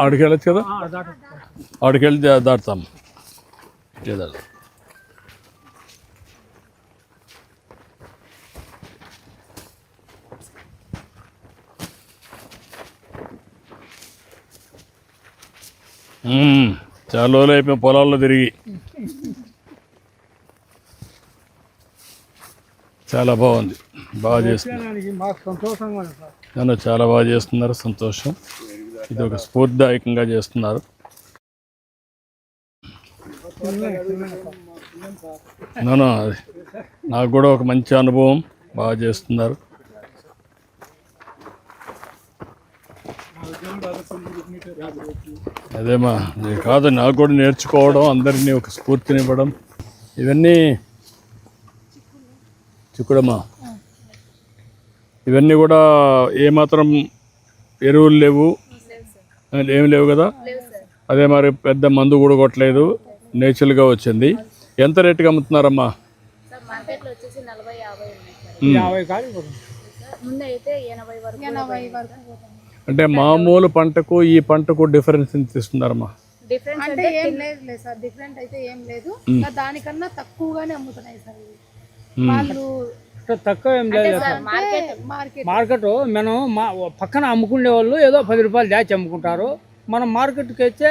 ఆడికి వెళ్ళచ్చు కదా, ఆడికి వెళ్ళి దాటుతాం. లేదా చాలా రోజులు అయిపోయి పొలాల్లో తిరిగి. చాలా బాగుంది, బాగా చేస్తున్నారు, చాలా బాగా చేస్తున్నారు, సంతోషం. ఇది ఒక స్ఫూర్తిదాయకంగా చేస్తున్నారు. అది నాకు కూడా ఒక మంచి అనుభవం, బాగా చేస్తున్నారు. అదేమా కాదు, నాకు కూడా నేర్చుకోవడం, అందరినీ ఒక స్ఫూర్తినివ్వడం, ఇవన్నీ చిక్కుడమ్మా, ఇవన్నీ కూడా ఏమాత్రం ఎరువులు లేవు, ఏమి లేవు కదా. అదే మరి పెద్ద మందు కూడా కొట్టలేదు, నేచురల్గా వచ్చింది. ఎంత రేటుగా అమ్ముతున్నారమ్మా? అంటే మామూలు పంటకు ఈ పంటకు డిఫరెన్స్ ఎంత ఇస్తున్నారమ్మా? అంటే ఏం లేదు సార్, డిఫరెంట్ అయితే ఏం లేదు, దానికన్నా తక్కువగానే అమ్ముతున్నాయి సార్ వాళ్ళు. తక్కువ ఏం లేదు మార్కెట్. మనం పక్కన అమ్ముకునే వాళ్ళు ఏదో 10 రూపాయలు దాచి అమ్ముకుంటారు. మనం మార్కెట్కి అయితే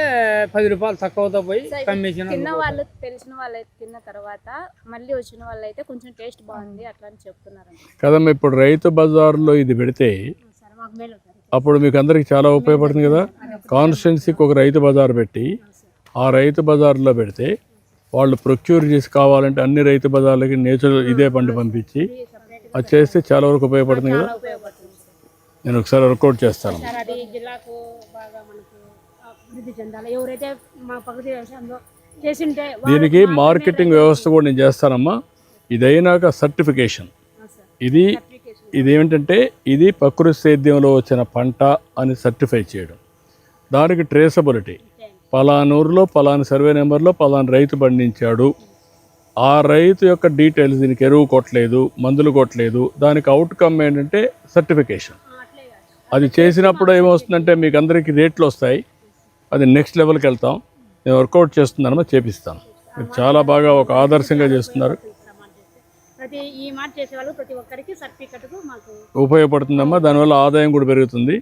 10 రూపాయలు తక్కువతో పోయి కమిషన్. తిన్న వాళ్ళు తెలిసిన వాళ్ళు తిన్న తర్వాత మళ్ళీ వచ్చిన వాళ్ళు అయితే కొంచెం టేస్ట్ బాగుంది అట్లా అని చెప్తున్నారు కదమ్మా. ఇప్పుడు రైతు బజార్లో ఇది పెడితే అప్పుడు మీకు అందరికి చాలా ఉపయోగపడుతుంది కదా. కాన్స్టిట్యున్సీకి ఒక రైతు బజార్ పెట్టి ఆ రైతు బజార్లో పెడితే వాళ్ళు ప్రొక్యూర్ చేసి కావాలంటే అన్ని రైతు బజార్లకి నేచురల్ ఇదే పంట పంపించి అది చేస్తే చాలా వరకు ఉపయోగపడుతుంది కదా. నేను ఒకసారి వర్కౌట్ చేస్తాను. దీనికి మార్కెటింగ్ వ్యవస్థ కూడా నేను చేస్తానమ్మా. ఇదైనాక సర్టిఫికేషన్, ఇది ఏమిటంటే ఇది ప్రకృతి సేద్యంలో వచ్చిన పంట అని సర్టిఫై చేయడం, దానికి ట్రేసబిలిటీ, పలానూరులో పలానా సర్వే నెంబర్లో పలానా రైతు పండించాడు, ఆ రైతు యొక్క డీటెయిల్స్, దీనికి ఎరువు కొట్టలేదు, మందులు కొట్టలేదు, దానికి అవుట్కమ్ ఏంటంటే సర్టిఫికేషన్. అది చేసినప్పుడు ఏమొస్తుందంటే మీకు అందరికీ రేట్లు వస్తాయి, అది నెక్స్ట్ లెవెల్కి వెళ్తాం. నేను వర్కౌట్ చేస్తున్నానమ్మా, చేపిస్తాను. మీరు చాలా బాగా ఒక ఆదర్శంగా చేస్తున్నారు, ఉపయోగపడుతుందమ్మా. దానివల్ల ఆదాయం కూడా పెరుగుతుంది,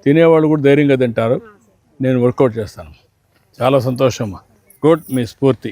తినేవాళ్ళు కూడా ధైర్యంగా తింటారు. నేను వర్కౌట్ చేస్తాను. చాలా సంతోషం, గుడ్. మీ స్ఫూర్తి.